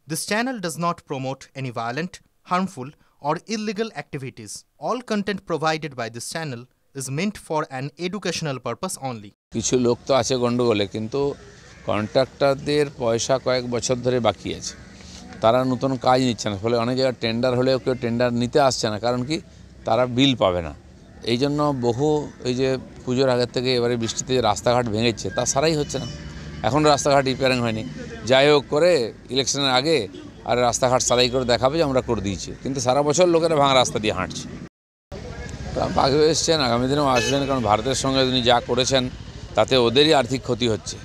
This channel does not promote any violent, harmful, or illegal activities. All content provided by this channel is meant for an educational purpose only. কিছু লোক তো আছে গন্ডগোলে, কিন্তু কন্ট্রাক্টরদের পয়সা কয়েক বছর ধরে বাকি আছে, তারা নতুন কাজ নিচ্ছে না, ফলে অনেক জায়গায় টেন্ডার হলেও কেউ টেন্ডার নিতে আসছে না, কারণ কি তারা বিল পাবে না। এই জন্য বহু এই যে পুজোর আগের থেকে এবারে বৃষ্টিতে যে রাস্তাঘাট ভেঙেছে তা সারাই হচ্ছে না, এখনও রাস্তাঘাট রিপেয়ারিং হয়নি। যাই হোক করে ইলেকশনের আগে আর রাস্তাঘাট সারাই করে দেখাবে যে আমরা করে দিয়েছি, কিন্তু সারা বছর লোকেরা ভাঙা রাস্তা দিয়ে হাঁটছে। ট্রাম্প আগেও এসছেন, আগামী দিনেও আসবেন, কারণ ভারতের সঙ্গে তিনি যা করেছেন তাতে ওদেরই আর্থিক ক্ষতি হচ্ছে।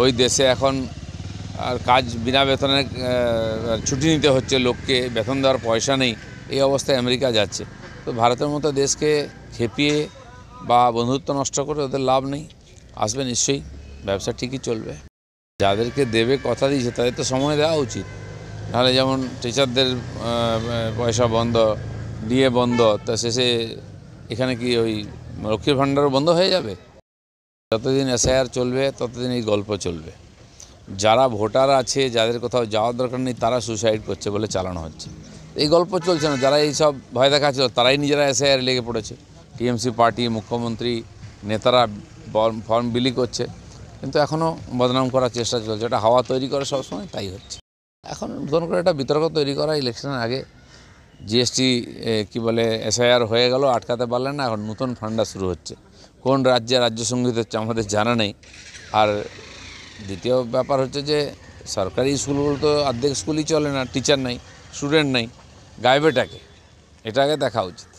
ওই দেশে এখন আর কাজ বিনা বেতনে ছুটি নিতে হচ্ছে লোককে, বেতন দেওয়ার পয়সা নেই, এই অবস্থায় আমেরিকা যাচ্ছে। তো ভারতের মতো দেশকে খেপিয়ে বা বন্ধুত্ব নষ্ট করে ওদের লাভ নেই, আসবে নিশ্চয়ই, ব্যবসা ঠিকই চলবে। যাদেরকে দেবে কথা দিয়েছে তাদের তো সময় দেওয়া উচিত, নাহলে যেমন টিচারদের পয়সা বন্ধ, ডিএ বন্ধ, তা শেষে এখানে কি ওই লক্ষ্মীর ভাণ্ডারও বন্ধ হয়ে যাবে? যতদিন এসআইআর চলবে ততদিন এই গল্প চলবে। যারা ভোটার আছে, যাদের কোথাও যাওয়ার দরকার নেই, তারা সুসাইড করছে বলে চালানো হচ্ছে। এই গল্প চলছে না, যারা এই সব ভয় দেখাচ্ছিল তারাই নিজেরা এসআইআর লেগে পড়েছে। টিএমসি পার্টি, মুখ্যমন্ত্রী, নেতারা ফর্ম বিলি করছে, কিন্তু এখনও বদনাম করার চেষ্টা চলছে। এটা হাওয়া তৈরি করে সবসময়, তাই হচ্ছে। এখন নতুন করে একটা বিতর্ক তৈরি করা, ইলেকশনের আগে জিএসটি কি বলে এসআইআর হয়ে গেল, আটকাতে পারলেন না, এখন নতুন ফান্ডা শুরু হচ্ছে। কোন রাজ্যে রাজ্য সঙ্গীত হচ্ছে আমাদের জানা নেই। আর দ্বিতীয় ব্যাপার হচ্ছে যে সরকারি স্কুলগুলো তো অর্ধেক স্কুলই চলে না, টিচার নাই, স্টুডেন্ট নাই, গাইবেটাকে, এটা আগে দেখা উচিত।